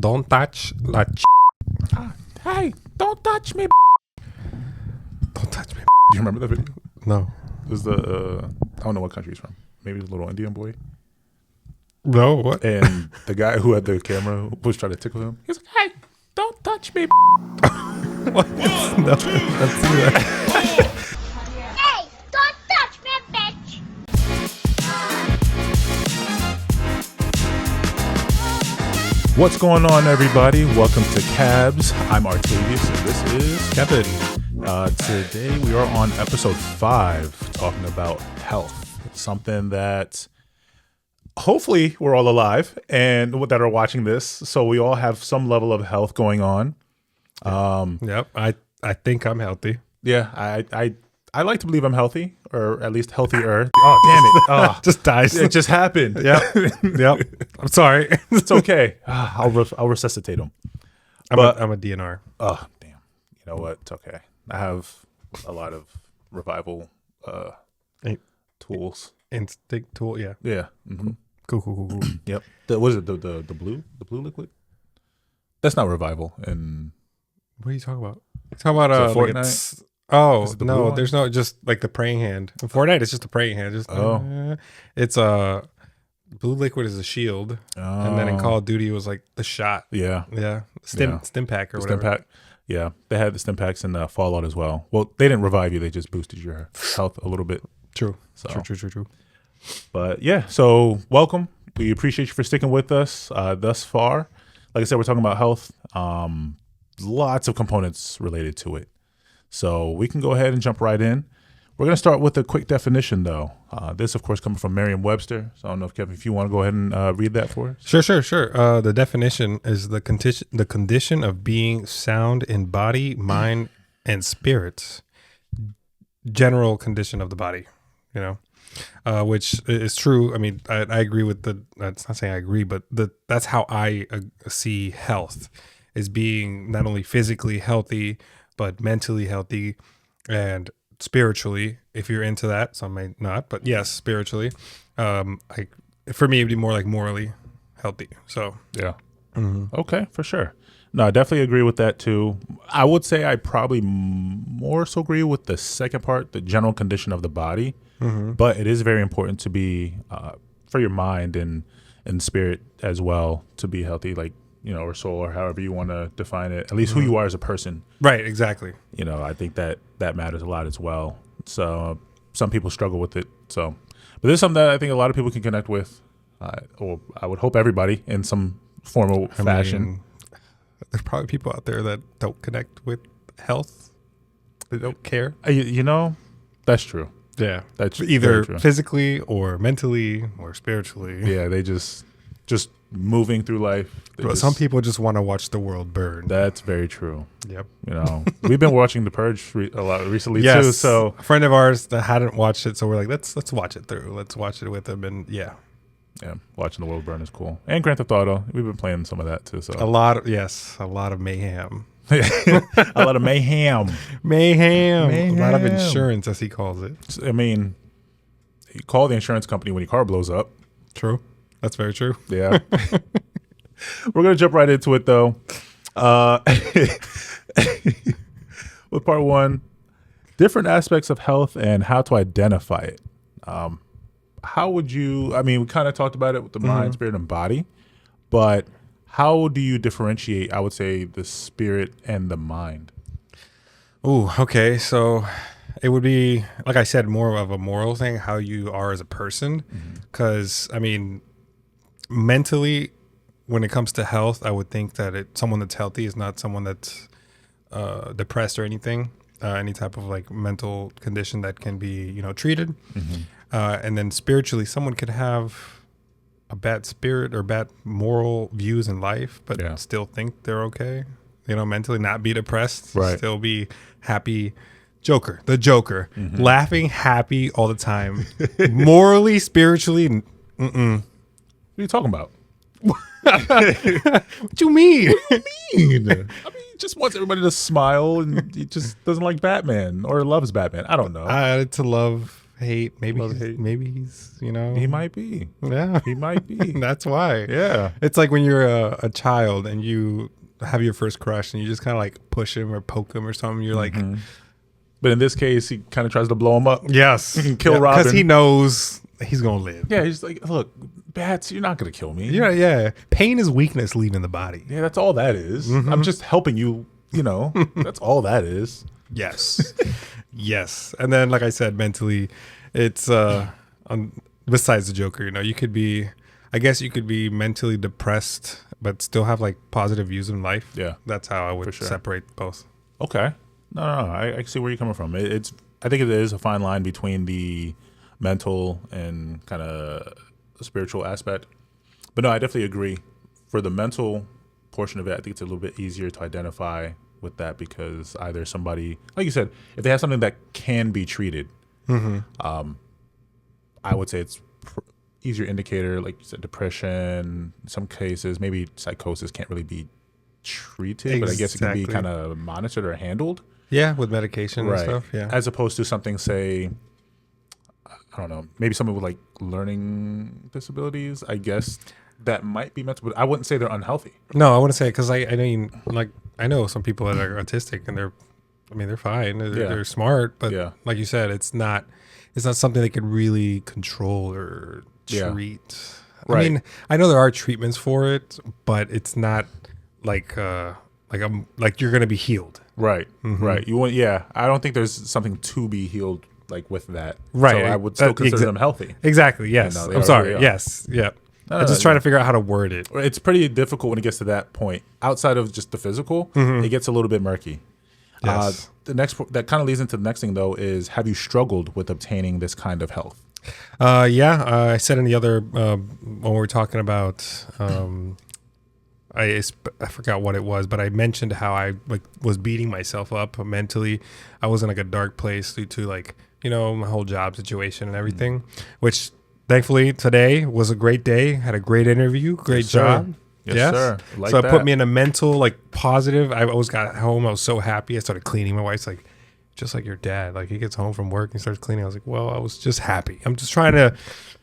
Don't touch la Hey, don't touch me. Don't touch me. Do you remember that video? No. It was the, I don't know what country he's from. Maybe the little Indian boy. No, what? And the guy who had the camera was trying to tickle him. He was like, hey, don't touch me. What? No, let's see that. Hey, don't touch me, bitch! What's going on, everybody? Welcome to K.A.B.S. I'm Artavius, and this is Kevin. Today we are on episode 5, talking about health. It's something that hopefully we're all alive and that are watching this, so we all have some level of health going on. Yep. I think I'm healthy. Yeah, I like to believe I'm healthy, or at least healthier. Oh, damn it. Oh, Just dies. it just happened. Yep. I'm sorry. It's okay. I'll resuscitate him. I'm a DNR. Oh, damn. You know what? It's okay. I have a lot of revival tools. Instinct tool. Yeah. Yeah. Mm-hmm. Cool. Yep. What is it? The blue? The blue liquid? That's not revival. And What are you talking about? You're talking about Is it like Fortnite? oh Is it the blue no, one? there's no just like the praying hand. In Fortnite, it's just a praying hand. Just it's blue liquid is a shield, and then in Call of Duty it was like the shot. Yeah. Stim pack or The whatever. stim pack. Yeah. They had the stim packs in Fallout as well. Well, they didn't revive you. They just boosted your health a little bit. True. So. True. But yeah, so welcome. We appreciate you for sticking with us thus far. Like I said, we're talking about health. Lots of components related to it. So we can go ahead and jump right in. We're going to start with a quick definition, though. This, of course, coming from Merriam-Webster. So I don't know if, Kevin, if you want to go ahead and read that for us. Sure. The definition is the condition of being sound in body, mind, and spirits. General condition of the body, which is true. I mean, I agree with that's not saying I agree, but that's how I see health, is being not only physically healthy, but mentally healthy and spiritually, if you're into that. Some may not, but yes, spiritually. For me, it'd be more like morally healthy. So yeah. Okay, for sure. No, I definitely agree with that too. I would say I probably more so agree with the second part, the general condition of the body. But it is very important to be for your mind and spirit as well, to be healthy, like, or soul, or however you want to define it, at least who you are as a person. Right, exactly. I think that matters a lot as well. So some people struggle with it. So, but this is something that I think a lot of people can connect with, or I would hope everybody in some form or fashion. I mean, there's probably people out there that don't connect with health. They don't care. That's true. Yeah, That's either very true. physically or mentally or spiritually. Yeah, they just moving through life. But some people just want to watch the world burn. That's very true. Yep. We've been watching The Purge a lot recently too. Yes. So A friend of ours that hadn't watched it, so we're like, let's watch it through. Let's watch it with him, and yeah, watching the world burn is cool. And Grand Theft Auto, we've been playing some of that too. So a lot of mayhem. a lot of mayhem. A lot of insurance, as he calls it. I mean, you call the insurance company when your car blows up. True. That's very true. Yeah. We're going to jump right into it, though. With part 1, different aspects of health and how to identify it. How would you, we kind of talked about it with the mind, spirit, and body, but how do you differentiate, I would say, the spirit and the mind? Oh, okay. So it would be, like I said, more of a moral thing, how you are as a person. Because, mentally, when it comes to health, I would think that someone that's healthy is not someone that's depressed or anything, any type of like mental condition that can be, treated. And then spiritually, someone could have a bad spirit or bad moral views in life, but still think they're okay. Mentally not be depressed, right. Still be happy. The Joker, laughing, happy all the time. Morally, spiritually, What are you talking about? What you mean? He just wants everybody to smile, and he just doesn't like Batman or loves Batman. I don't know. To love hate. Maybe Love hate. maybe he's, you know. He might be. Yeah. He might be. That's why. Yeah. It's like when you're a child and you have your first crush and you just kind of like push him or poke him or something. You're like, But in this case, he kind of tries to blow him up. yes. Kill Robin. Because he knows he's going to live. Yeah, he's like, look, bats, you're not going to kill me. Yeah. Pain is weakness leaving the body. Yeah, that's all that is. I'm just helping you, that's all that is. Yes. Yes. And then, like I said, mentally, it's besides the Joker, you could be, I guess you could be mentally depressed, but still have like positive views in life. Yeah. That's how I would sure. separate both. Okay. No, I see where you're coming from. I think it is a fine line between the mental and kind of spiritual aspect. But no, I definitely agree. For the mental portion of it, I think it's a little bit easier to identify with that because either somebody, like you said, if they have something that can be treated, I would say it's easier indicator, like you said, depression. In some cases, maybe psychosis can't really be treated, but I guess it can be kind of monitored or handled. Yeah, with medication and stuff. Yeah. As opposed to something, say, I don't know, maybe someone with like learning disabilities, I guess that might be mental, but I wouldn't say they're unhealthy. No, I wouldn't say, because I mean, like, I know some people that are autistic and they're fine. They're smart, but like you said, it's not something they can really control or treat. Right. I mean, I know there are treatments for it, but it's not like you're going to be healed. Right. Right. I don't think there's something to be healed like with that. Right. So I would still consider them healthy. Exactly. Yes. I'm sorry. Yes. Yeah. I'm just trying to figure out how to word it. It's pretty difficult when it gets to that point. Outside of just the physical, it gets a little bit murky. Yes. That kind of leads into the next thing, though, is have you struggled with obtaining this kind of health? I said in the other when we were talking about I forgot what it was, but I mentioned how I was beating myself up mentally. I was in like a dark place due to my whole job situation and everything, which thankfully today was a great day. Had a great interview, great job. Yes, sir. So it put me in a mental positive. I always got home. I was so happy. I started cleaning. My wife's like, just like your dad. Like he gets home from work and starts cleaning. I was like, well, I was just happy. I'm just trying to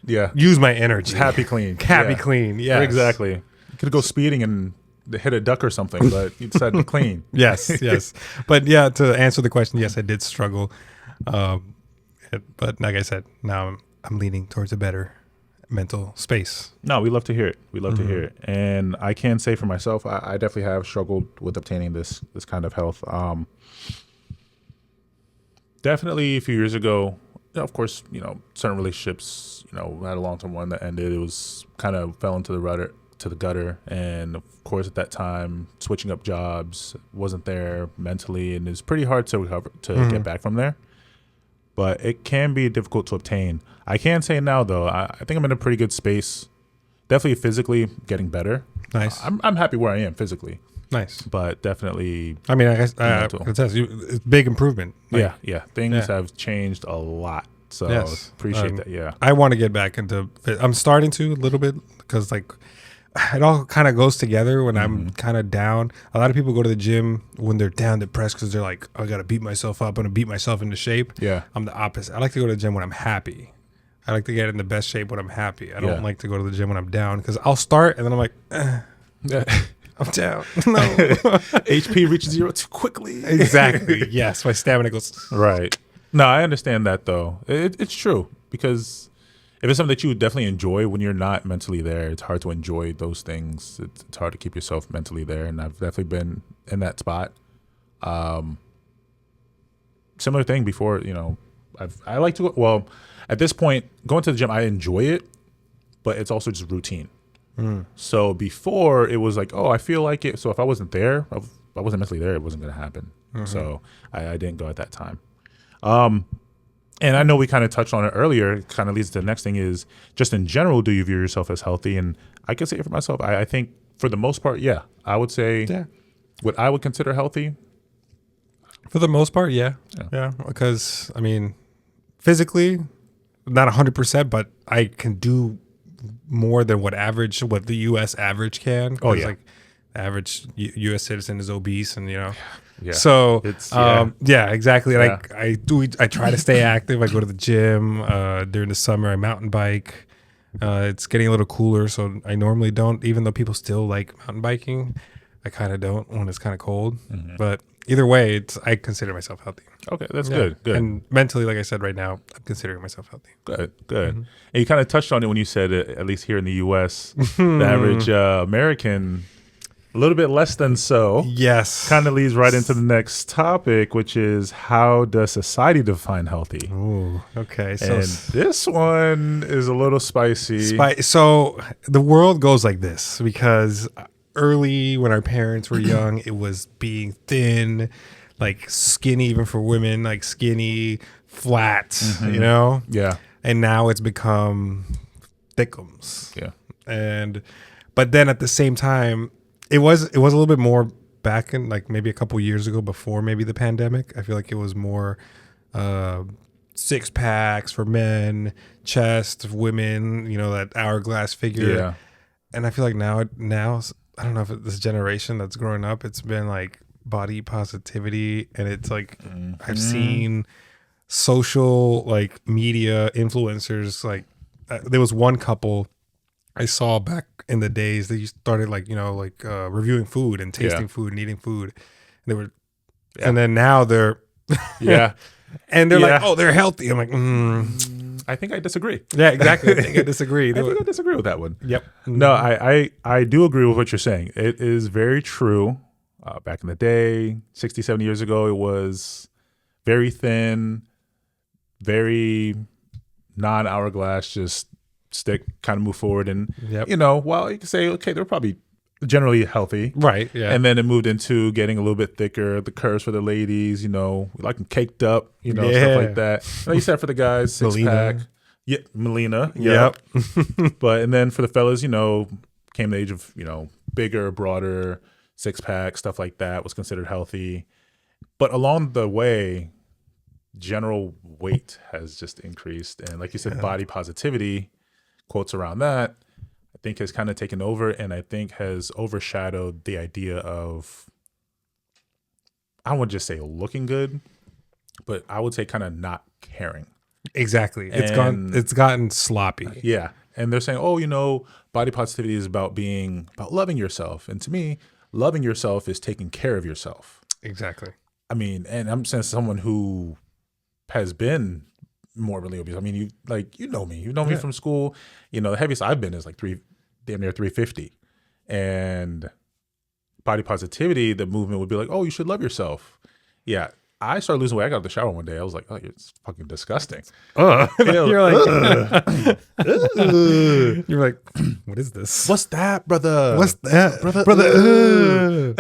use my energy. Happy clean. Happy clean. Yeah. Exactly. You could go speeding and hit a duck or something, but you decided to clean. Yes. But yeah, to answer the question, yes, I did struggle. But like I said, now I'm leaning towards a better mental space. No, we love to hear it. We love to hear it. And I can say for myself, I definitely have struggled with obtaining this kind of health. Definitely a few years ago, of course, certain relationships, had a long-term one that ended. It was kind of fell into the gutter. And of course, at that time, switching up jobs wasn't there mentally, and it's pretty hard to recover, to get back from there. But it can be difficult to obtain. I can say now, though, I think I'm in a pretty good space. Definitely physically getting better. Nice. I'm happy where I am physically. Nice. But definitely. I mean, I guess it's big improvement. Things have changed a lot. So appreciate that. Yeah. I want to get back into I'm starting to a little bit because it all kind of goes together when I'm kind of down. A lot of people go to the gym when they're down, depressed, because they're like, I got to beat myself up. I'm going to beat myself into shape. Yeah. I'm the opposite. I like to go to the gym when I'm happy. I like to get in the best shape when I'm happy. I don't like to go to the gym when I'm down because I'll start and then I'm like, I'm down. No. HP reaches 0 too quickly. Exactly. Yes. My stamina goes. Right. No, I understand that, though. It's true because if it's something that you definitely enjoy when you're not mentally there, it's hard to enjoy those things. It's hard to keep yourself mentally there. And I've definitely been in that spot. Similar thing before, I like to go, well, at this point, going to the gym, I enjoy it, but it's also just routine. So before it was like, I feel like it. So if I wasn't there, if I wasn't mentally there, it wasn't going to happen. So I didn't go at that time. And I know we kind of touched on it earlier. It kind of leads to the next thing is just in general, do you view yourself as healthy? And I can say it for myself. I think for the most part, I would say what I would consider healthy. For the most part, yeah. Because, I mean, physically, not 100%, but I can do more than what the U.S. average can. average U.S. citizen is obese, and Yeah. So It's yeah, exactly. Yeah. And I try to stay active. I go to the gym during the summer. I mountain bike. It's getting a little cooler, so I normally don't. Even though people still like mountain biking, I kind of don't when it's kind of cold. But either way, I consider myself healthy. Okay, that's Yeah. good. Good. And mentally, like I said, right now, I'm considering myself healthy. Good, good. And you kind of touched on it when you said, at least here in the U.S., the average American, a little bit less than so. Yes. Kind of leads right into the next topic, which is how does society define healthy? Ooh, okay. So And this one is a little spicy. So the world goes like this because early when our parents were young, it was being thin, like skinny, even for women, like skinny, flat, Yeah, And now it's become thickums. yeah, But then at the same time, it was a little bit more back in like maybe a couple years ago before maybe the pandemic. I feel like it was more 6 packs for men, chest of women, that hourglass figure. yeah. And I feel like now I don't know if this generation that's growing up, it's been like body positivity, and it's like I've seen social like media influencers like there was one couple I saw back in the days that you started like reviewing food and tasting food and eating food. And they were, and then now they're Yeah. and they're like, oh, they're healthy. I'm like, I think I disagree. yeah, exactly. I think I disagree. I think I disagree with that one. Yep. No, I do agree with what you're saying. It is very true. Back in the day, 60, 70 years ago, it was very thin, very non-hourglass, just stick, kind of move forward. And, Yep. while you can say, okay, they're probably generally healthy. Right. Yeah. And then it moved into getting a little bit thicker, the curves for the ladies, we like them caked up, stuff like that. And you said for the guys, 6-pack. Yeah, Melina. Yep. But, and then for the fellas, came the age of, bigger, broader, 6-pack, stuff like that was considered healthy. But along the way, general weight has just increased. And like you said, body positivity, quotes around that, I think has kind of taken over, and I think has overshadowed the idea of, I wouldn't just say looking good, but I would say kind of not caring. Exactly. It's gotten sloppy. Yeah. And they're saying, body positivity is about loving yourself. And to me, loving yourself is taking care of yourself. Exactly. I mean, and I'm saying someone who has been morbidly obese. I mean, you know me. You know me from school. The heaviest I've been is like damn near 350. And body positivity, the movement would be like, oh, you should love yourself. Yeah. I started losing weight. I got out of the shower one day. I was like, oh, it's fucking disgusting. You're like, you're like, what is this? What's that, brother? What's that, brother?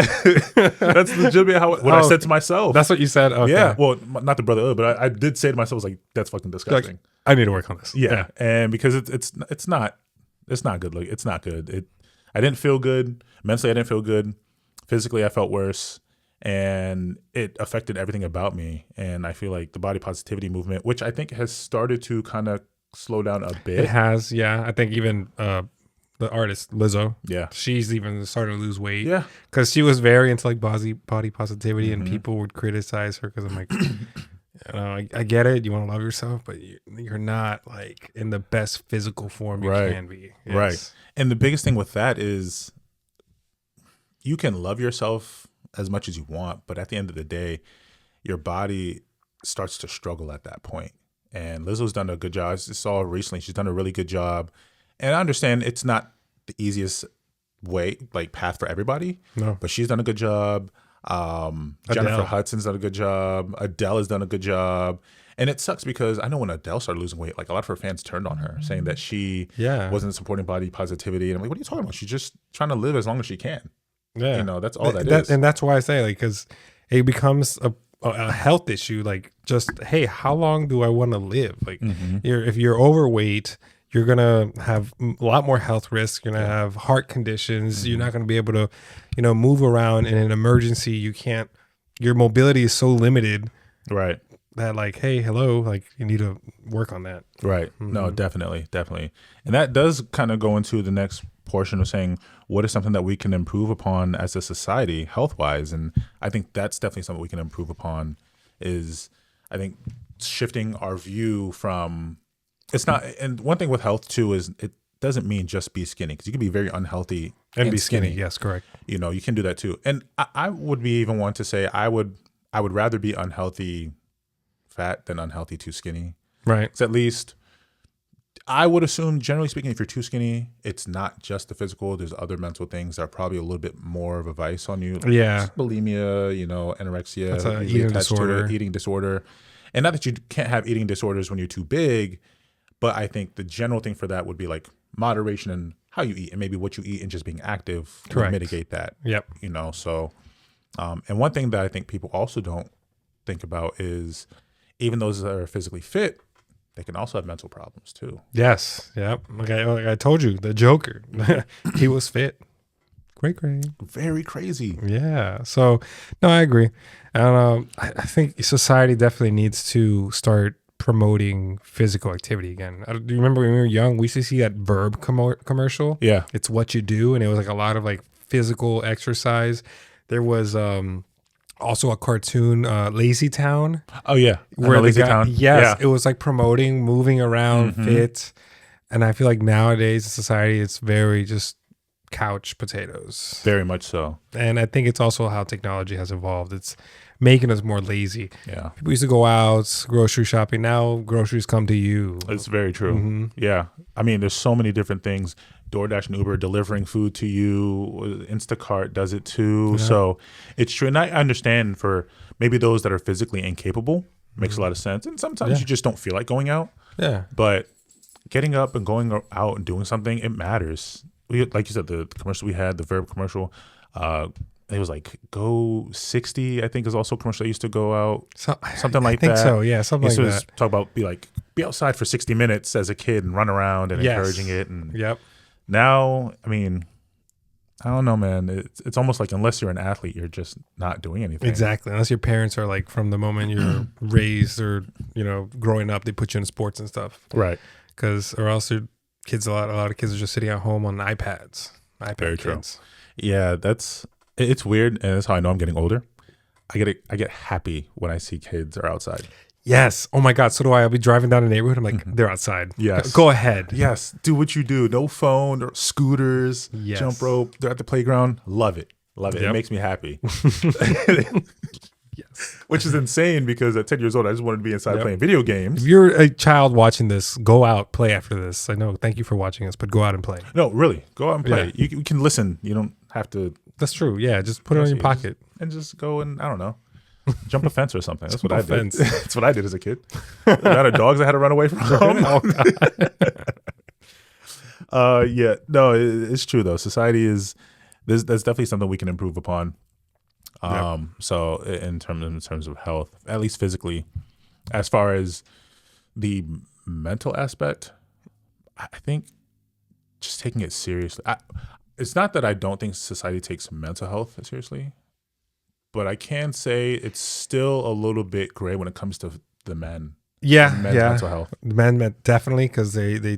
That's legitimately what I said to myself. That's what you said? Okay. Yeah. Well, not the brother, but I did say to myself, I was like, that's fucking disgusting. I need to work on this. Yeah. And because it's not good. Like, it's not good. I didn't feel good. Mentally, I didn't feel good. Physically, I felt worse. And it affected everything about me. And I feel like the body positivity movement, which I think has started to kind of slow down a bit. It has, yeah. I think even the artist Lizzo, she's even started to lose weight. Yeah, because she was very into like body positivity, and people would criticize her because I'm like, I get it. You want to love yourself, but you're not like in the best physical form you can be. Yes. Right. And the biggest thing with that is you can love yourself as much as you want, but at the end of the day, your body starts to struggle at that point. And Lizzo's done a good job. I saw her recently; she's done a really good job. And I understand it's not the easiest path for everybody. No, but she's done a good job. Jennifer Hudson's done a good job. Adele has done a good job. And it sucks because I know when Adele started losing weight, like a lot of her fans turned on her, saying that she wasn't supporting body positivity. And I'm like, what are you talking about? She's just trying to live as long as she can. Yeah, that's all that is. And that's why I say, like, because it becomes a health issue. Like, just, hey, how long do I want to live? Like, if you're overweight, you're gonna have a lot more health risks. You're gonna have heart conditions. You're not gonna be able to, move around in an emergency. You can't. Your mobility is so limited. Right. that like, hey, hello, like you need to work on that. Right. No, definitely. And that does kind of go into the next portion of saying what is something that we can improve upon as a society health wise. And I think that's definitely something we can improve upon is I think shifting our view from it's not. And one thing with health too is it doesn't mean just be skinny because you can be very unhealthy And be skinny. Yes, correct. You know, you can do that too. And I would be even want to say I would rather be unhealthy fat than unhealthy too skinny. Right. It's at least I would assume, generally speaking, if you're too skinny, it's not just the physical. There's other mental things that are probably a little bit more of a vice on you. Yeah. Bulimia, you know, anorexia, That's a usually eating attached to disorder. it, eating disorder. And not that you can't have eating disorders when you're too big, but I think the general thing for that would be like moderation in how you eat and maybe what you eat and just being active to Correct. mitigate that. Yep. You know, so, and one thing that I think people also don't think about is even those that are physically fit, they can also have mental problems too. Yes. Yep. Like I told you, the Joker, he was fit. Great. Very crazy. Yeah. So, no, I agree. And I think society definitely needs to start promoting physical activity again. Do you remember when we were young, we used to see that Verb commercial? Yeah. It's what you do. And it was like a lot of like physical exercise. There was also a cartoon, Lazy Town. Oh yeah. Where the Lazy guy, Town. yes, Yeah. it was like promoting moving around, fit. And I feel like nowadays in society, it's very just couch potatoes. Very much so. And I think it's also how technology has evolved. It's making us more lazy. Yeah. People used to go out grocery shopping. Now groceries come to you. It's very true. Yeah. I mean, there's so many different things. DoorDash and Uber delivering food to you. Instacart does it too. Yeah. So it's true. And I understand for maybe those that are physically incapable, makes a lot of sense. And sometimes you just don't feel like going out. Yeah. But getting up and going out and doing something, it matters. Like you said, the commercial we had, the Verb commercial, it was like Go 60, I think is also a commercial that used to go out. Something like that. I think so, yeah, something like that. Talk about be outside for 60 minutes as a kid and run around and encouraging it. And Yep. now, I mean, I don't know, man. It's almost like unless you're an athlete, you're just not doing anything. Exactly. Unless your parents are like from the moment you're raised or, you know, growing up, they put you in sports and stuff. Right. Or else your kids, a lot of kids are just sitting at home on iPads. Very kids. True. Yeah, it's weird, and that's how I know I'm getting older. I get happy when I see kids are outside. Yes. Oh my God. So do I. I'll be driving down the neighborhood. I'm like, they're outside. Yes. Go ahead. Yes. Do what you do. No phone or scooters, Yes. jump rope. They're at the playground. Love it. Love it. Yep. It makes me happy. Yes. Which is insane because at 10 years old, I just wanted to be inside Yep. playing video games. If you're a child watching this, go out, play after this. I know. Thank you for watching us, but go out and play. No, really. Go out and play. Yeah. You can listen. You don't have to. That's true. Yeah. Just put it in your pocket. And just go and, I don't know, jump a fence or something. That's what I Jump a did. fence. That's what I did as a kid. The amount of dogs I had to run away from home. Oh, God. Yeah, no, it's true though. Society is that's definitely something we can improve upon. So in terms of health, at least physically, as far as the mental aspect, I think just taking it seriously. It's not that I don't think society takes mental health seriously, but I can say it's still a little bit gray when it comes to the men. Yeah. Men's mental health. Men definitely, because they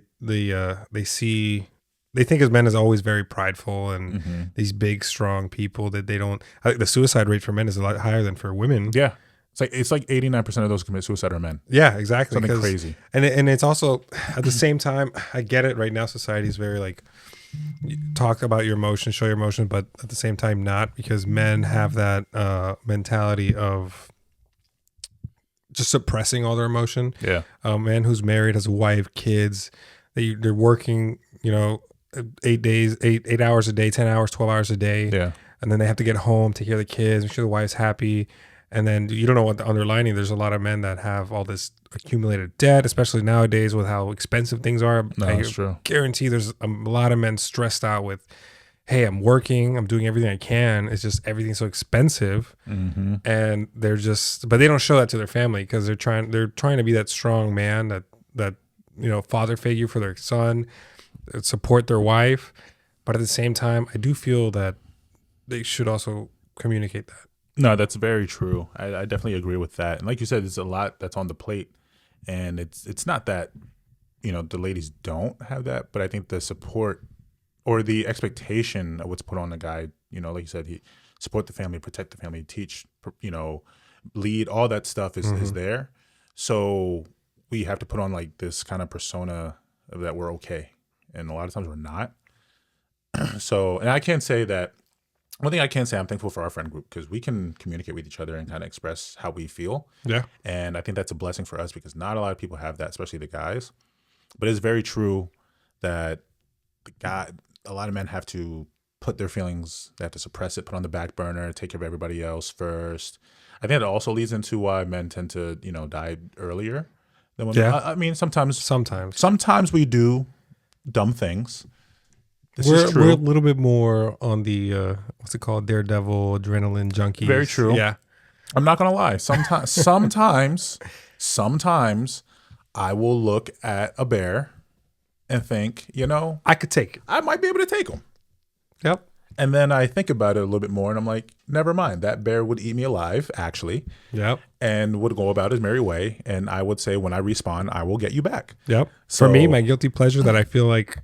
think as men is always very prideful and these big strong people that they don't. I think the suicide rate for men is a lot higher than for women. Yeah, it's like 89% of those who commit suicide are men. Yeah, exactly. Something crazy. And it's also at the same time, I get it. Right now, society is very like talk about your emotions, show your emotions, but at the same time, not, because men have that mentality of just suppressing all their emotion. Yeah. A man who's married, has a wife, kids, they're working, 8 hours a day, 10 hours, 12 hours a day. Yeah. And then they have to get home, take care of the kids, make sure the wife's happy. And then you don't know what the underlining. There's a lot of men that have all this accumulated debt, especially nowadays with how expensive things are. No, that's true. Guarantee there's a lot of men stressed out with, hey, I'm working, I'm doing everything I can. It's just everything's so expensive, and but they don't show that to their family because they're trying to be that strong man, that father figure for their son, support their wife. But at the same time, I do feel that they should also communicate that. No, that's very true. I definitely agree with that. And like you said, there's a lot that's on the plate, and it's not that the ladies don't have that, but I think the support or the expectation of what's put on the guy, like you said, he support the family, protect the family, teach, lead, all that stuff is there. So we have to put on like this kind of persona of that we're okay, and a lot of times we're not. So, and I can't say that. One thing I can say, I'm thankful for our friend group because we can communicate with each other and kind of express how we feel. Yeah. And I think that's a blessing for us because not a lot of people have that, especially the guys. But it's very true that a lot of men have to put their feelings, they have to suppress it, put on the back burner, take care of everybody else first. I think that also leads into why men tend to, die earlier than women. Yeah. I mean, sometimes Sometimes we do dumb things. This we're is true. we're a little bit more on the what's it called, daredevil, adrenaline junkies. Very true. Yeah. I'm not gonna lie. Sometimes I will look at a bear and think, I could take it. I might be able to take him. Yep. And then I think about it a little bit more, and I'm like, never mind. That bear would eat me alive, actually, Yep. and would go about his merry way. And I would say, when I respawn, I will get you back. Yep. So- For me, my guilty pleasure that I feel like,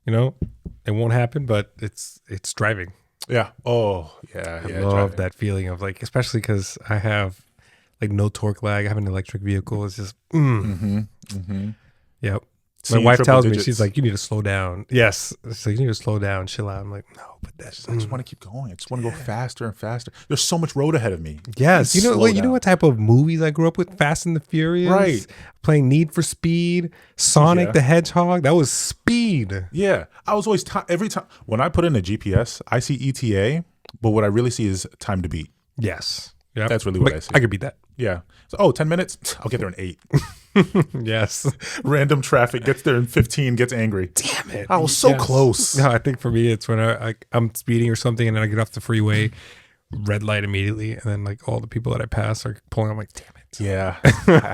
it won't happen, but it's driving. Yeah. Oh, yeah. I yeah. love driving. that feeling of like, especially because I have like no torque lag. I have an electric vehicle. It's just, Yep. My Seeing wife triple tells me, digits. she's like, you need to slow down. Yes. She's like, you need to slow down, chill out. I'm like, no, but that's, I just want to keep going. I just want to go faster and faster. There's so much road ahead of me. yes. Slow You know down. what type of movies I grew up with? Fast and the Furious. Right. Playing Need for Speed, Sonic Yeah. the Hedgehog. That was speed. Yeah, I was always every time when I put in a GPS, I see ETA, but what I really see is time to beat. Yes. Yep. That's really what But I see. I could beat that. Yeah. So, 10 minutes? I'll get there in 8. Yes. Random traffic gets there in 15, gets angry. Damn it. I was so Yes. close. No, I think for me, it's when I'm speeding or something and then I get off the freeway, red light immediately. And then like all the people that I pass are pulling. I'm like, damn it. Yeah. I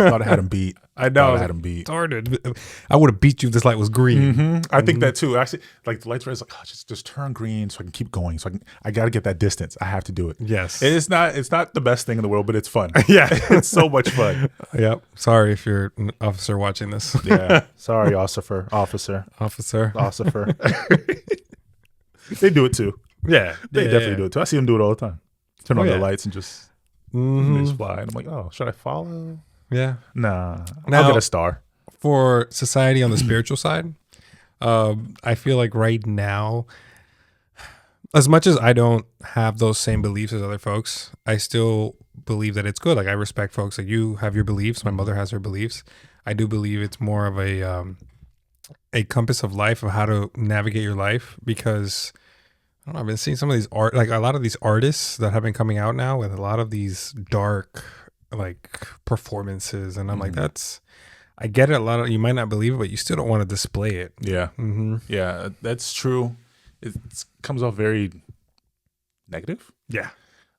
thought I had him beat. I know. Thought I had him beat. Started. I would have beat you if this light was green. I think that too. Actually, like the lights red, like, just turn green so I can keep going. So I got to get that distance. I have to do it. Yes. It's not the best thing in the world, but it's fun. Yeah. It's so much fun. Yep. Sorry if you're an officer watching this. Yeah. Sorry, officer. Officer. They do it too. Yeah. They definitely do it too. I see them do it all the time. Turn on Oh, their yeah. lights and just Mhm. they just fly. And I'm like, oh, should I follow? Yeah. Nah. Now- I'll get a star. For society on the spiritual side, I feel like right now, as much as I don't have those same beliefs as other folks, I still believe that it's good. Like I respect folks. Like you have your beliefs. My mother has her beliefs. I do believe it's more of a compass of life of how to navigate your life because I don't know, I've been seeing some of these like a lot of these artists that have been coming out now with a lot of these dark like performances, and I'm like, I get it. A lot of you might not believe it, but you still don't want to display it. Yeah. Mm-hmm. Yeah, that's true. It comes off very negative, Yeah.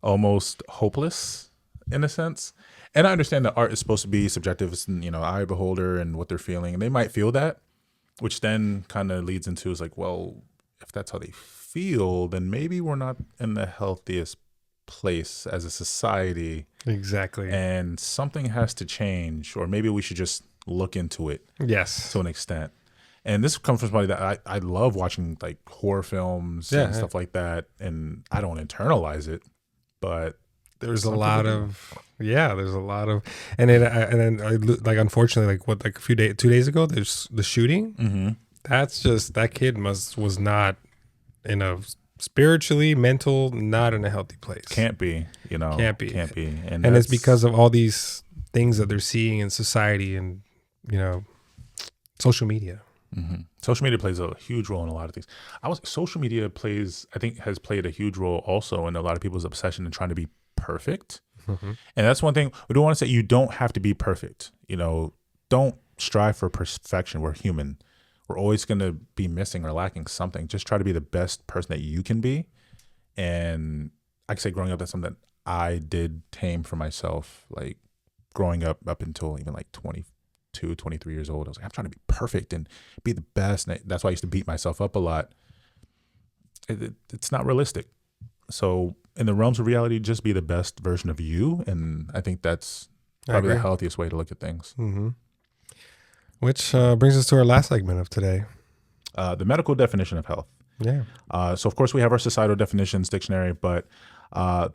almost hopeless in a sense. And I understand that art is supposed to be subjective. It's, eye of beholder and what they're feeling. And they might feel that, which then kind of leads into is like, well, if that's how they feel, then maybe we're not in the healthiest place as a society. Exactly. And something has to change, or maybe we should just look into it Yes. to an extent. And this comes from somebody that I love watching like horror films and stuff like that. And I don't internalize it, but There's a some lot people do. of there's a lot of and then I like unfortunately like a few days 2 days ago there's the shooting. Mm-hmm. That's just that kid was not in a spiritually mental not in a healthy place. Can't be. Can't be. And And it's that's- because of all these things that they're seeing in society and social media. Mhm. Social media plays a huge role in a lot of things. Social media has played a huge role also in a lot of people's obsession in trying to be perfect. Mm-hmm. And that's one thing we don't want to say. You don't have to be perfect. Don't strive for perfection. We're human. We're always going to be missing or lacking something. Just try to be the best person that you can be. And I can say growing up, that's something that I did tame for myself. Like growing up until even like 22, 23 years old, I was like, I'm trying to be perfect and be the best. And that's why I used to beat myself up a lot. It's not realistic. So in the realms of reality, just be the best version of you. And I think that's I probably the agree. healthiest way to look at things. Which brings us to our last segment of today. The medical definition of health. Yeah. So of course we have our societal definitions dictionary, but the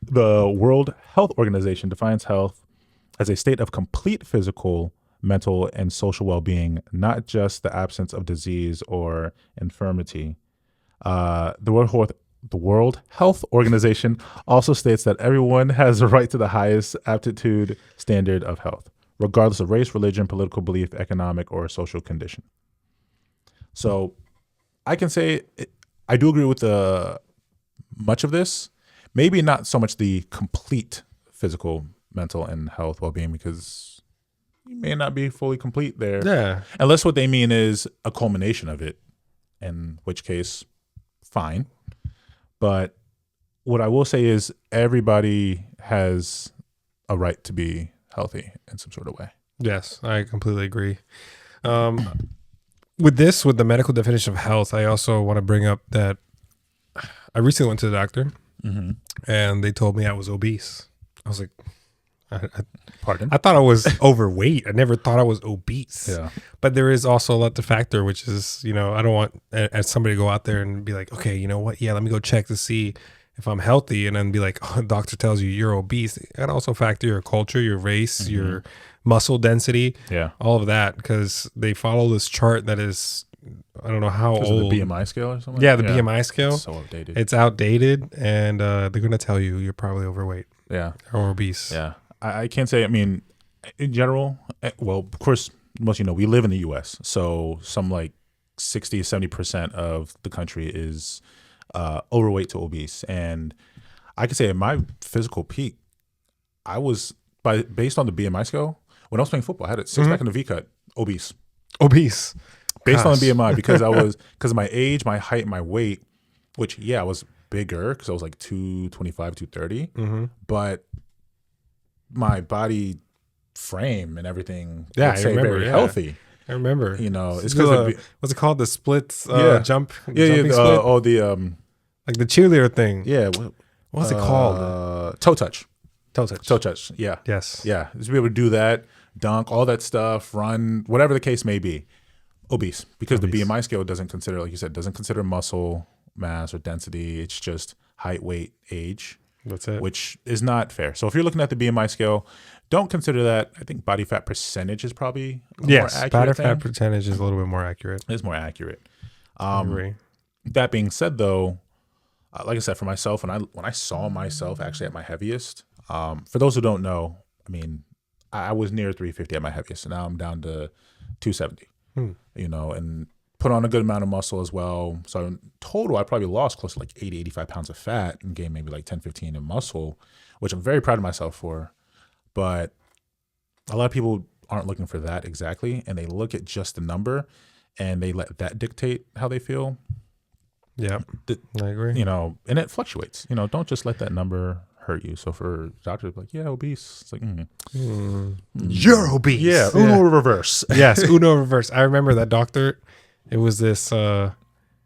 the World Health Organization defines health as a state of complete physical, mental, and social well-being, not just the absence of disease or infirmity. The World Health Organization also states that everyone has a right to the highest aptitude standard of health, regardless of race, religion, political belief, economic, or social condition. So I can say I do agree with much of this. Maybe not so much the complete physical, mental, and health well-being, because you may not be fully complete there. Yeah. Unless what they mean is a culmination of it, in which case, fine. But what I will say is everybody has a right to be healthy in some sort of way. Yes, I completely agree. With the medical definition of health, I also want to bring up that I recently went to the doctor and they told me I was obese. I was like, Pardon? I thought I was overweight. I never thought I was obese. Yeah. But there is also a lot to factor, which is, I don't want as somebody to go out there and be like, okay, you know what? Yeah, let me go check to see if I'm healthy, and then be like, oh, the doctor tells you you're obese. You got to also factor your culture, your race, your muscle density, all of that, because they follow this chart that is, I don't know how old. The BMI scale or something? Yeah, the BMI scale. It's so outdated. It's outdated, and they're going to tell you you're probably overweight. Yeah. Or obese. Yeah. I can't say, I mean, in general, well, of course, most we live in the U.S., so some like 60, 70% of the country is overweight to obese. And I can say at my physical peak, I was, based on the BMI scale, when I was playing football, I had a six-pack and a V-cut, obese. Obese. Based on the BMI, because of my age, my height, my weight, which, I was bigger because I was like 225, 230, but my body frame and everything, I remember, very healthy. I remember. It's because what's it called? The splits jump? Jumping split? Like the cheerleader thing. Yeah. What's it called? Toe touch. Toe touch. Toe touch. Yeah. Yes. Yeah. Just be able to do that, dunk, all that stuff, run, whatever the case may be. Obese. Because the BMI scale doesn't consider, like you said, doesn't consider muscle mass or density. It's just height, weight, age. That's it. Which is not fair. So if you're looking at the BMI scale, don't consider that. I think body fat percentage is probably more accurate. Body fat percentage is a little bit more accurate. It's more accurate. I agree. That being said, though, like I said, for myself, when I saw myself actually at my heaviest, for those who don't know, I mean, I was near 350 at my heaviest, and now I'm down to 270. And put on a good amount of muscle as well. So in total, I probably lost close to like 80, 85 pounds of fat and gained maybe like 10, 15 in muscle, which I'm very proud of myself for. But a lot of people aren't looking for that exactly, and they look at just the number and they let that dictate how they feel. Yeah, I agree. And it fluctuates. Don't just let that number hurt you. So for doctors, like, obese. It's like, you're obese. Yeah, Uno reverse. Yes, Uno reverse. I remember that doctor. It was this,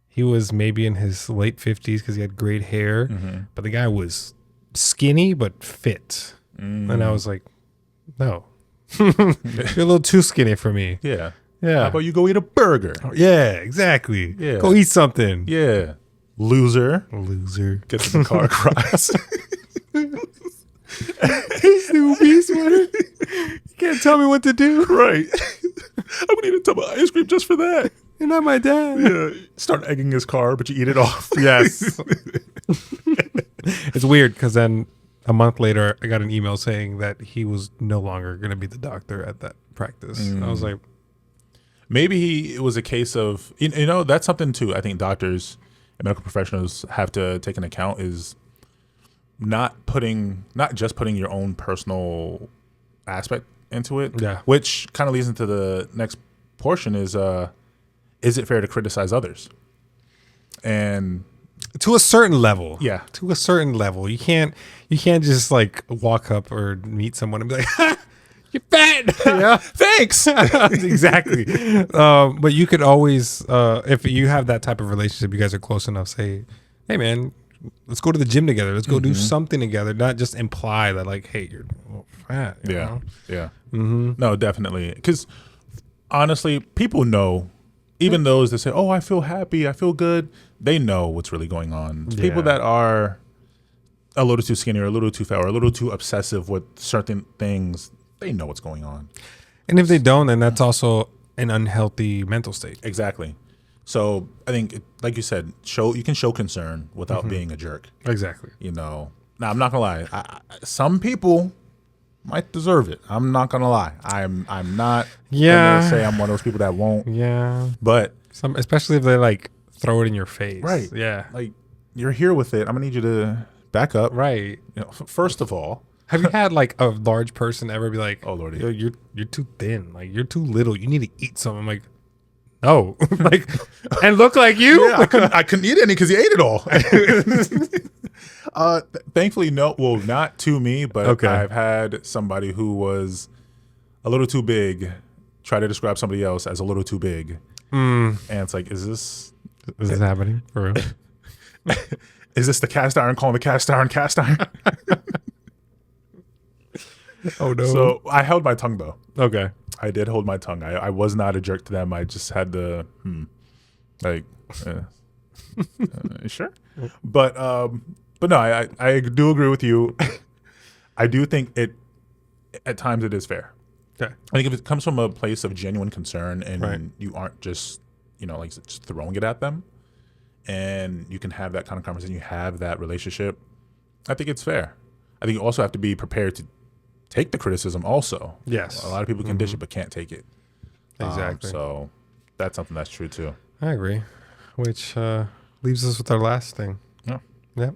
he was maybe in his late 50s because he had great hair, but the guy was skinny but fit. And I was like, no, you're a little too skinny for me. Yeah. Yeah. How about you go eat a burger? Yeah, exactly. Yeah. Go eat something. Yeah. Loser. Gets in the car, cries. He's the obese one. You can't tell me what to do. Right. I'm going to eat a tub of ice cream just for that. You're not my dad. Yeah. Start egging his car, but you eat it off. Yes. It's weird because then a month later, I got an email saying that he was no longer going to be the doctor at that practice. I was like, maybe it was a case of, that's something too. I think doctors and medical professionals have to take into account is not just putting your own personal aspect into it. Yeah. Which kind of leads into the next portion is it fair to criticize others? And to a certain level. Yeah. To a certain level. You can't just like walk up or meet someone and be like, You're fat. Yeah. Thanks. Exactly. But you could always, if you have that type of relationship, you guys are close enough, say, hey, man, let's go to the gym together. Let's go do something together. Not just imply that, like, hey, you're fat. You know? Yeah. No, definitely. Because honestly, people know, even those that say, oh, I feel happy, I feel good, they know what's really going on. Yeah. People that are a little too skinny or a little too fat or a little too obsessive with certain things, they know what's going on. And if they don't, then that's also an unhealthy mental state. Exactly. So I think, like you said, you can show concern without being a jerk. Exactly. You know. Now, I'm not gonna lie. Some people might deserve it. I'm not gonna lie. I'm not gonna say I'm one of those people that won't. Yeah. But especially if they like throw it in your face. Right. Yeah. Like, you're here with it. I'm gonna need you to back up. Right. You know, first of all, have you had like a large person ever be like, "Oh Lordy, yo, you're too thin. Like you're too little. You need to eat something." I'm like, no, like, and look like you. Yeah, I couldn't eat any because he ate it all. Thankfully, no. Well, not to me, but Okay. I've had somebody who was a little too big try to describe somebody else as a little too big, and it's like, is this happening for real? Is this the cast iron calling the cast iron cast iron? Oh no. So I held my tongue though. Okay. I did hold my tongue. I was not a jerk to them. I just had the sure. But no, I do agree with you. I do think it at times it is fair. Okay. I think if it comes from a place of genuine concern and Right. you aren't just, like just throwing it at them, and you can have that kind of conversation, you have that relationship, I think it's fair. I think you also have to be prepared to take the criticism also. Yes. A lot of people can dish it but can't take it. Exactly. So that's something that's true too. I agree. Which leaves us with our last thing. Yeah. Yep.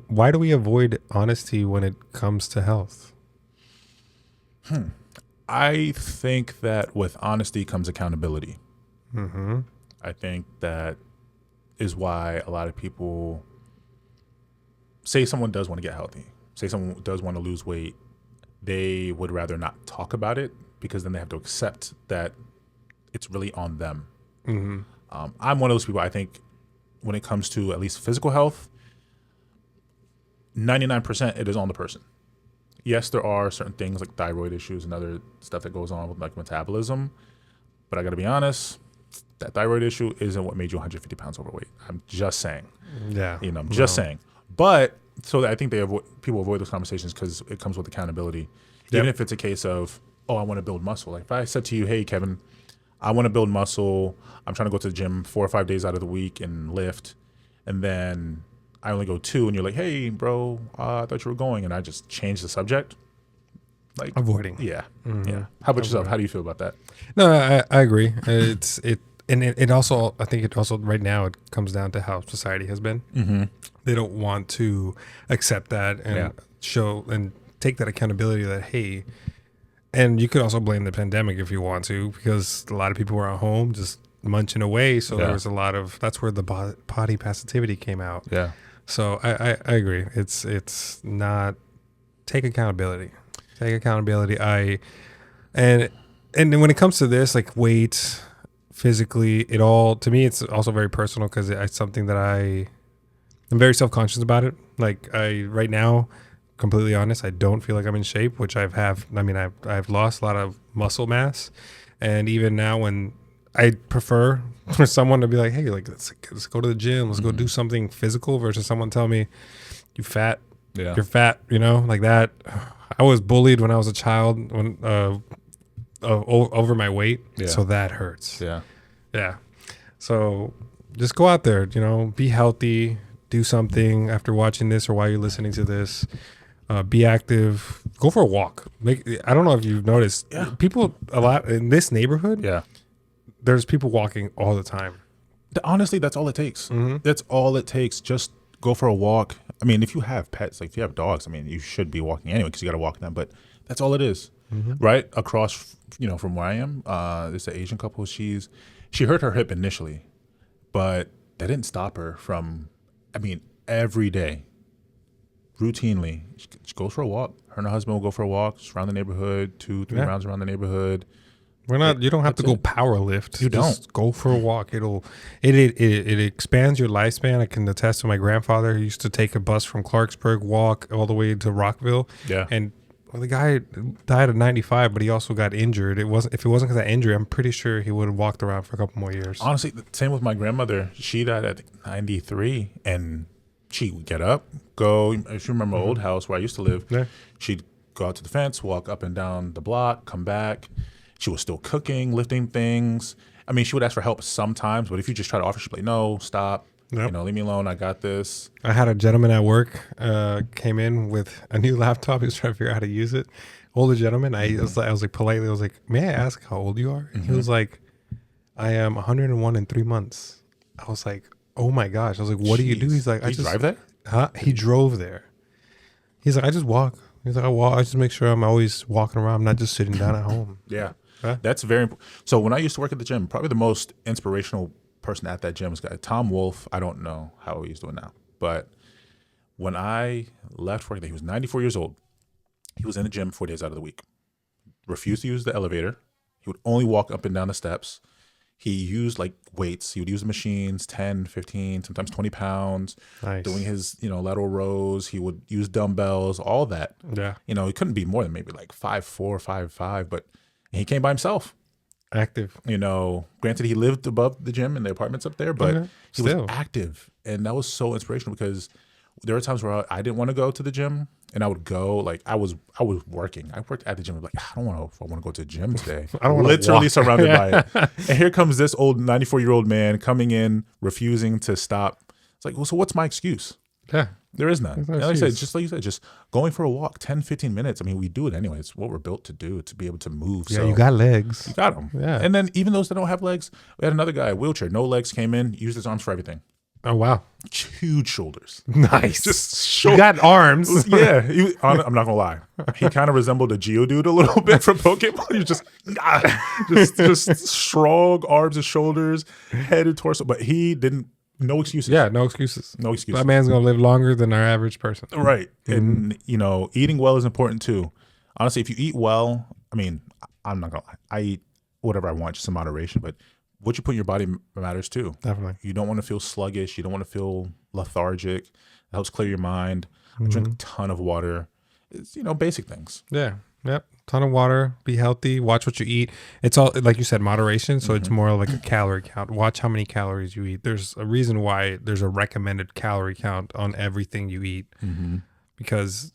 Why do we avoid honesty when it comes to health? I think that with honesty comes accountability. Mm-hmm. I think that is why a lot of people say someone does want to get healthy, say someone does want to lose weight, they would rather not talk about it because then they have to accept that it's really on them. Mm-hmm. I'm one of those people, I think, when it comes to at least physical health, 99% it is on the person. Yes, there are certain things like thyroid issues and other stuff that goes on with like metabolism, but I got to be honest, that thyroid issue isn't what made you 150 pounds overweight. I'm just saying. Yeah. I'm just saying. But so I think people avoid those conversations because it comes with accountability. Even if it's a case of, oh, I want to build muscle. Like if I said to you, hey, Kevin, I want to build muscle. I'm trying to go to the gym 4 or 5 days out of the week and lift. And then I only go 2 and you're like, hey, bro, I thought you were going. And I just change the subject. Like Avoiding. Yeah. Mm-hmm. Yeah. How about yourself? How do you feel about that? No, I agree. It also, I think it also right now it comes down to how society has been. Mm-hmm. They don't want to accept that and show and take that accountability that, hey, and you could also blame the pandemic if you want to, because a lot of people were at home just munching away. So there was a lot of, that's where the body positivity came out. Yeah. So I agree. It's not, take accountability. Take accountability. And when it comes to this, like weight, physically, it all, to me, it's also very personal because it's something that I'm very self-conscious about it. Like right now, completely honest, I don't feel like I'm in shape, which I've lost a lot of muscle mass. And even now when I prefer for someone to be like, hey, like, let's go to the gym, let's go do something physical versus someone telling me you're fat, like that. I was bullied when I was a child over my weight. Yeah. So that hurts. Yeah. Yeah. So just go out there, be healthy, do something after watching this or while you're listening to this. Be active, go for a walk. I don't know if you've noticed, people a lot in this neighborhood. Yeah. There's people walking all the time. Honestly, that's all it takes. Mm-hmm. That's all it takes. Just go for a walk. I mean, if you have pets, like if you have dogs, I mean, you should be walking anyway because you got to walk them. But that's all it is, right? Across, from where I am, there's an Asian couple. She hurt her hip initially, but that didn't stop her from. I mean, every day, routinely. She goes for a walk. Her and her husband will go for a walk just around the neighborhood, 2-3 rounds around the neighborhood. You don't have to go power lift. You Just go for a walk. It expands your lifespan. I can attest to my grandfather. He used to take a bus from Clarksburg, walk all the way to Rockville. Yeah. And the guy died at 95, but he also got injured. If it wasn't because of that injury, I'm pretty sure he would have walked around for a couple more years. Honestly, the same with my grandmother. She died at 93, and she would get up, go. If you remember my old house where I used to live, she'd go out to the fence, walk up and down the block, come back. She was still cooking, lifting things. I mean, she would ask for help sometimes, but if you just try to offer, she'd be like, no, stop. Yep. Leave me alone. I got this. I had a gentleman at work came in with a new laptop. He was trying to figure out how to use it. Older gentleman. I was like politely, I was like, may I ask how old you are? He was like, I am 101 in 3 months. I was like, oh my gosh. I was like, what do you do? He's like, I just drive there? Huh? He drove there. He's like, I just walk. He's like, I walk. I just make sure I'm always walking around. I'm not just sitting down at home. Yeah. That's very important. So when I used to work at the gym, probably the most inspirational person at that gym was Tom Wolfe. I don't know how he's doing now, but when I left work, he was 94 years old. He was in the gym 4 days out of the week. Refused to use the elevator. He would only walk up and down the steps. He used like weights. He would use the machines, 10, 15, sometimes 20 pounds. Nice. Doing his, lateral rows. He would use dumbbells, all that. Yeah. He couldn't be more than maybe like 5'4", 5'5", but he came by himself. Active. Granted, he lived above the gym in the apartments up there, but he was Still active. And that was so inspirational because there were times where I didn't want to go to the gym, and I would go, like I was working. I worked at the gym. I'm like, I want to go to the gym today. I don't want to literally walk. Surrounded by it. And here comes this old 94-year-old man coming in, refusing to stop. It's like, well, so what's my excuse? Yeah. There is none. No And like you said, just going for a walk, 10, 15 minutes. I mean, we do it anyway. It's what we're built to do, to be able to move. Yeah, so you got legs. you got them. Yeah. And then even those that don't have legs, we had another guy, a wheelchair, no legs, came in, used his arms for everything. Oh, wow. Huge shoulders. Nice. Just You got arms. Yeah. I'm not going to lie. He kind of resembled a Geodude a little bit from Pokemon. He was just strong arms and shoulders, head and torso. But he didn't. No excuses. Yeah, no excuses. No excuses. That man's going to live longer than our average person. Right. And, eating well is important too. Honestly, if you eat well, I mean, I'm not going to lie. I eat whatever I want, just in moderation. But what you put in your body matters too. Definitely. You don't want to feel sluggish. You don't want to feel lethargic. It helps clear your mind. Drink a ton of water. It's, basic things. Yeah. Yep. Ton of water. Be healthy. Watch what you eat. It's all, like you said, moderation. So it's more like a calorie count. Watch how many calories you eat. There's a reason why there's a recommended calorie count on everything you eat. Because,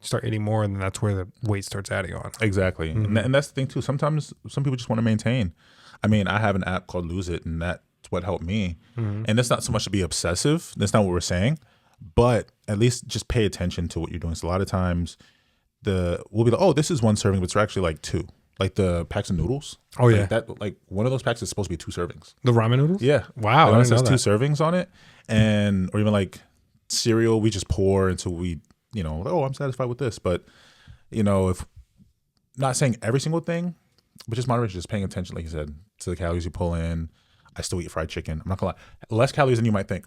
start eating more and then that's where the weight starts adding on. Exactly. And that's the thing too. Sometimes some people just want to maintain. I mean, I have an app called Lose It, and that's what helped me. And that's not so much to be obsessive. That's not what we're saying. But at least just pay attention to what you're doing. So a lot of times we'll be like, oh, this is one serving, but it's actually like two. Like the packs of noodles. Oh, yeah. Like one of those packs is supposed to be 2 servings. The ramen noodles? Yeah. Wow. I There's didn't know 2 servings on it. Or even like cereal, we just pour until we, I'm satisfied with this. But, if not saying every single thing, but just moderation, just paying attention, like you said, to the calories you pull in. I still eat fried chicken. I'm not gonna lie, less calories than you might think.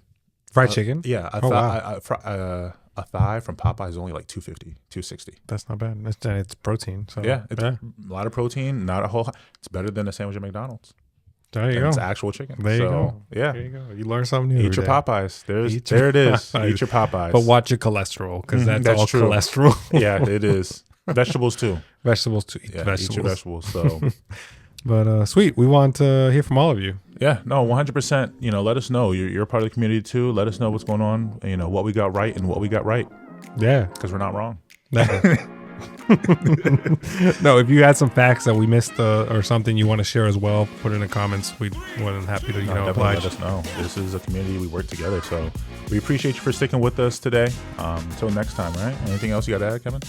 Fried chicken? Yeah, a thigh from Popeye is only like 250, 260. That's not bad. It's protein. So Yeah, it's a lot of protein, not a whole. It's better than a sandwich at McDonald's. There you go. It's actual chicken. There you go. Yeah, there you go. You learn something new. Eat your Popeyes. There it is. Popeyes. Eat your Popeyes. But watch your cholesterol because that's all true. cholesterol. Yeah, it is. Vegetables too. Vegetables too. Eat Yeah, vegetables. eat your vegetables. So. But sweet, we want to hear from all of you. Yeah, no, 100%. Let us know. You're a part of the community too. Let us know what's going on. What we got right and what we got right. Yeah, because we're not wrong. No, if you had some facts that we missed or something you want to share as well, put it in the comments. We'd more than happy to definitely oblige. let us know. This is a community, we work together, so we appreciate you for sticking with us today. Until next time, right? Anything else you got to add, Kevin?